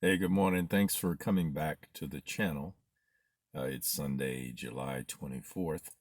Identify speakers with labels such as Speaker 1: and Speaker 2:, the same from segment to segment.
Speaker 1: Hey, good morning. Thanks for coming back to the channel. It's Sunday, July 24th,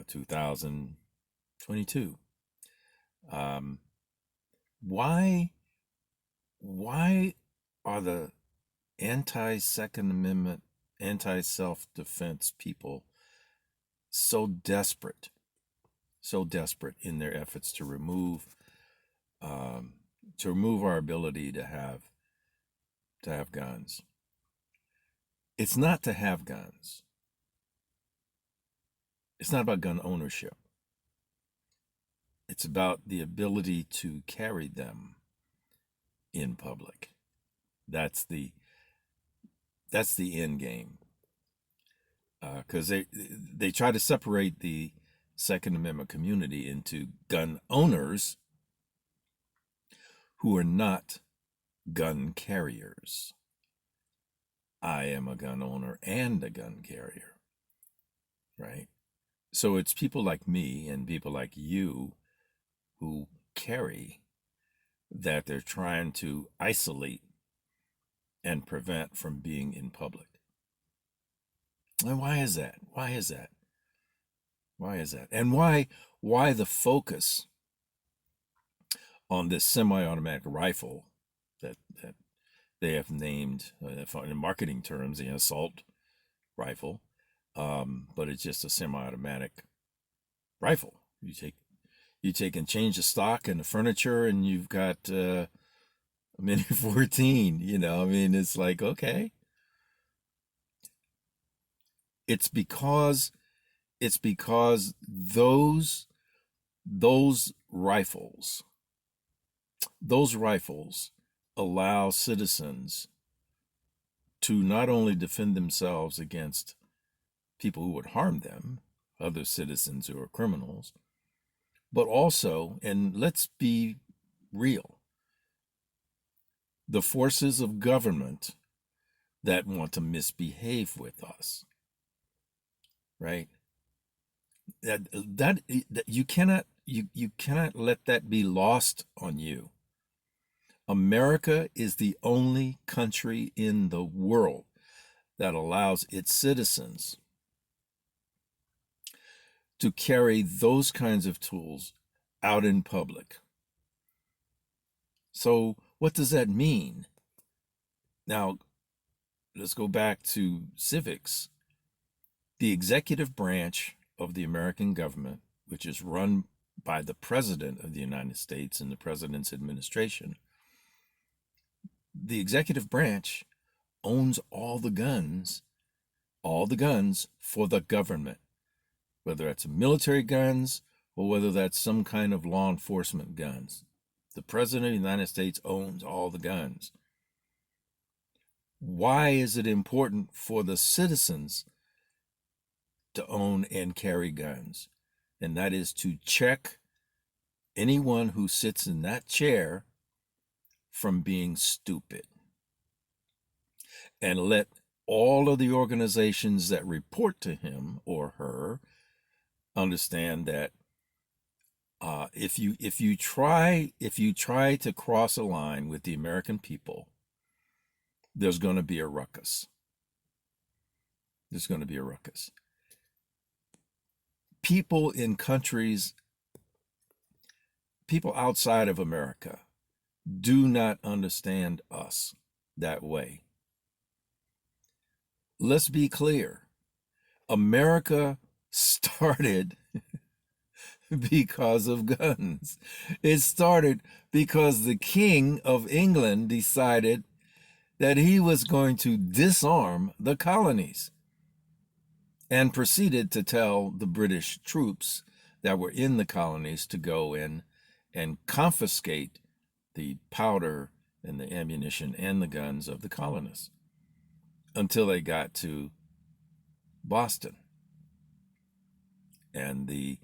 Speaker 1: 2022. Um, why, why are the anti-Second Amendment, anti-self-defense people so desperate in their efforts um, to remove our ability to have guns? It's not to have guns. It's not about gun ownership. It's about the ability to carry them in public. That's the that's the end game. Because they try to separate the Second Amendment community into gun owners who are not gun carriers. I am a gun owner and a gun carrier, right? So it's people like me and people like you who carry that they're trying to isolate and prevent from being in public. And why is that? Why is that? Why is that? And why the focus on this semi-automatic rifle that they have named in marketing terms the assault rifle, but it's just a semi-automatic rifle. You take and change the stock and the furniture, and you've got a Mini 14. I mean, it's like, okay, it's because it's because those rifles those rifles allow citizens to not only defend themselves against people who would harm them, other citizens who are criminals, but also, and let's be real, the forces of government that want to misbehave with us, right? That you cannot let that be lost on you. America is the only country in the world that allows its citizens to carry those kinds of tools out in public. So, what does that mean? Now, let's go back to civics. The executive branch of the American government, which is run by the President of the United States and the President's administration, the executive branch owns all the guns for the government, whether that's military guns or whether that's some kind of law enforcement guns. The President of the United States owns all the guns. Why is it important for the citizens to own and carry guns? And that is to check anyone who sits in that chair from being stupid, and let all of the organizations that report to him or her understand that if you try to cross a line with the American people, there's going to be a ruckus. There's going to be a ruckus. People in countries, people outside of America, do not understand us that way. Let's be clear. America started because of guns. It started because the King of England decided that he was going to disarm the colonies and proceeded to tell the British troops that were in the colonies to go in and confiscate the powder and the ammunition and the guns of the colonists until they got to Boston. And the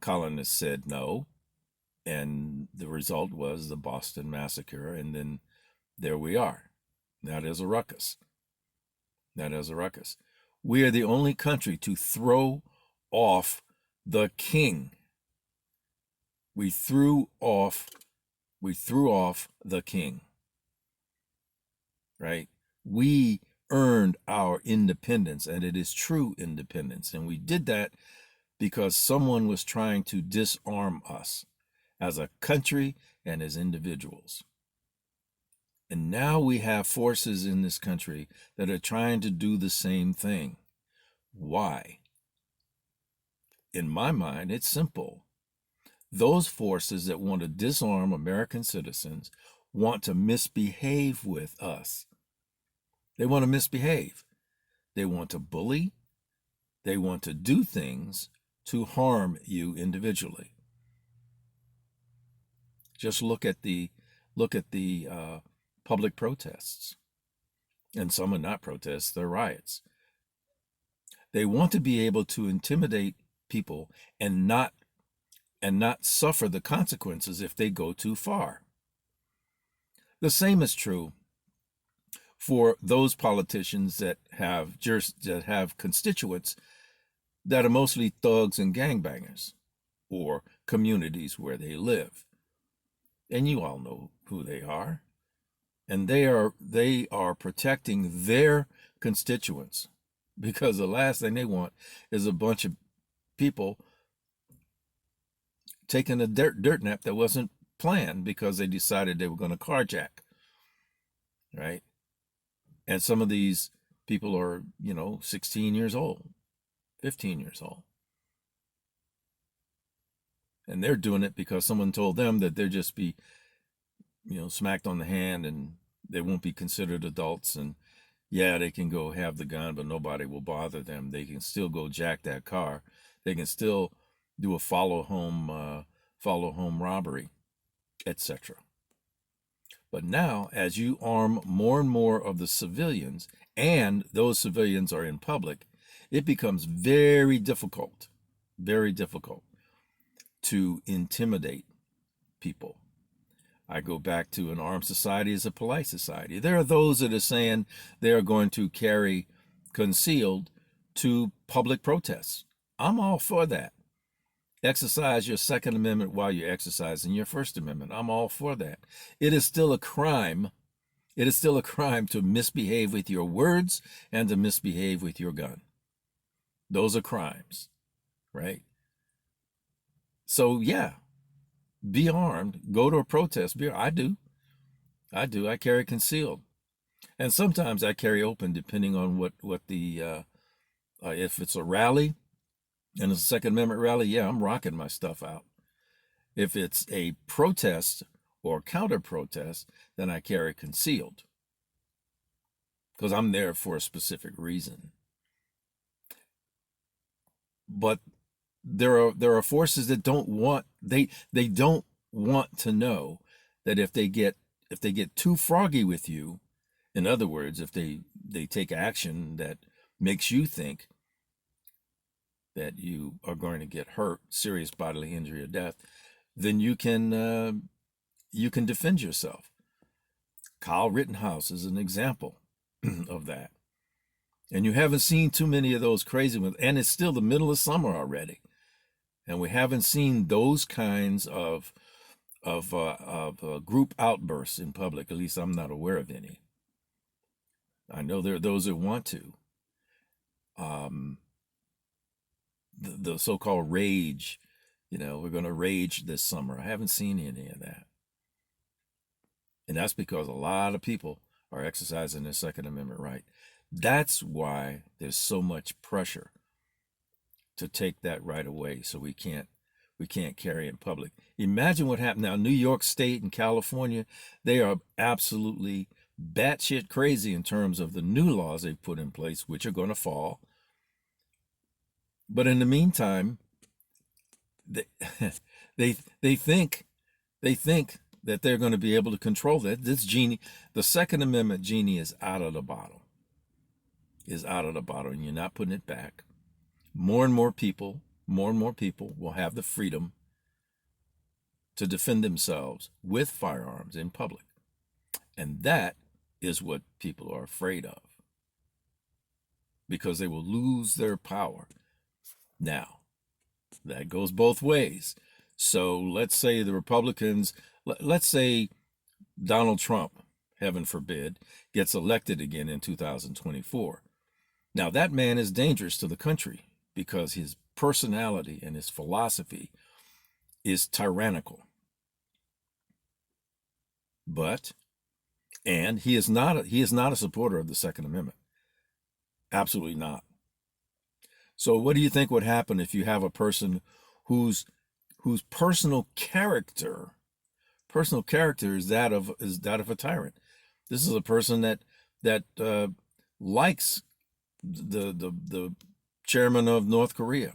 Speaker 1: colonists said no, and the result was the Boston Massacre, and then there we are. That is a ruckus. That is a ruckus. We are the only country to throw off the king. We threw off the king. right? We earned our independence, and it is true independence. And we did that because someone was trying to disarm us as a country and as individuals. And now we have forces in this country that are trying to do the same thing. Why? In my mind, it's simple. Those forces that want to disarm American citizens want to misbehave with us. They want to misbehave. They want to bully. They want to do things to harm you individually. Just look at the public protests, and some are not protests; they're riots. They want to be able to intimidate people and not suffer the consequences if they go too far. The same is true for those politicians that have constituents that are mostly thugs and gangbangers, or communities where they live. And you all know who they are. And they are protecting their constituents, because the last thing they want is a bunch of people taking a dirt nap that wasn't planned because they decided they were going to carjack, right? And some of these people are, 16 years old, 15 years old. And they're doing it because someone told them that they'll just be, smacked on the hand and they won't be considered adults. And yeah, they can go have the gun, but nobody will bother them. They can still go jack that car. They can still do a follow home robbery, etc. But now, as you arm more and more of the civilians, and those civilians are in public, it becomes very difficult to intimidate people. I go back to an armed society as a polite society. There are those that are saying they are going to carry concealed to public protests. I'm all for that. Exercise your Second Amendment while you're exercising your First Amendment. I'm all for that. It is still a crime. It is still a crime to misbehave with your words and to misbehave with your gun. Those are crimes, right? So yeah, be armed. Go to a protest. I do. I carry concealed, and sometimes I carry open, depending on what the if it's a rally and it's a Second Amendment rally. Yeah, I'm rocking my stuff out. If it's a protest or counter protest, then I carry concealed because I'm there for a specific reason. But there are forces that don't want don't want to know that if they get too froggy with you, in other words, if they take action that makes you think that you are going to get hurt, serious bodily injury or death, then you can defend yourself. Kyle Rittenhouse is an example of that. And you haven't seen too many of those crazy ones, and it's still the middle of summer already. And we haven't seen those kinds of group outbursts in public. At least I'm not aware of any. I know there are those that want to. The so-called rage, we're going to rage this summer. I haven't seen any of that. And that's because a lot of people are exercising their Second Amendment right. That's why there's so much pressure to take that right away, so we can't carry in public. Imagine what happened now. New York State and California, they are absolutely batshit crazy in terms of the new laws they've put in place, which are going to fall. But in the meantime, they they think that they're going to be able to control that. This genie, the Second Amendment genie, is out of the bottle. And you're not putting it back. More and more people will have the freedom to defend themselves with firearms in public. And that is what people are afraid of, because they will lose their power. Now, that goes both ways. So let's say the Republicans, let's say Donald Trump heaven forbid, gets elected again in 2024. Now, that man is dangerous to the country because his personality and his philosophy is tyrannical. And he is not a supporter of the Second Amendment. Absolutely not. So what do you think would happen if you have a person whose personal character is that of a tyrant? This is a person that likes the chairman of North Korea,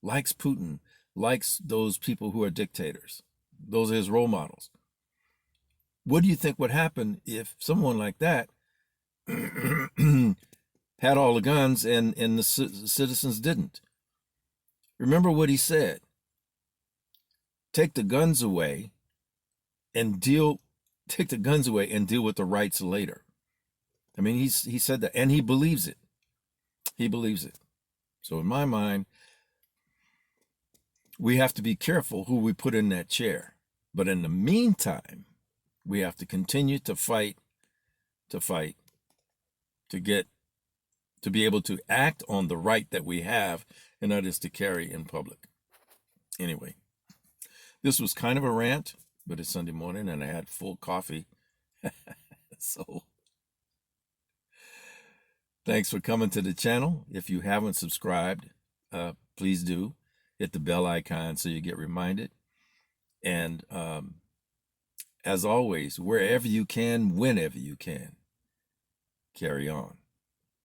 Speaker 1: likes Putin, likes those people who are dictators. Those are his role models. What do you think would happen if someone like that had all the guns and the citizens didn't? Remember what he said. Take the guns away and deal with the rights later. I mean, he said that, and he believes it. He believes it. So in my mind, we have to be careful who we put in that chair. But in the meantime, we have to continue to fight, to be able to act on the right that we have, and that is to carry in public. Anyway, this was kind of a rant, but it's Sunday morning and I had full coffee. So thanks for coming to the channel. If you haven't subscribed, please do. Hit the bell icon so you get reminded. And as always, wherever you can, whenever you can, carry on.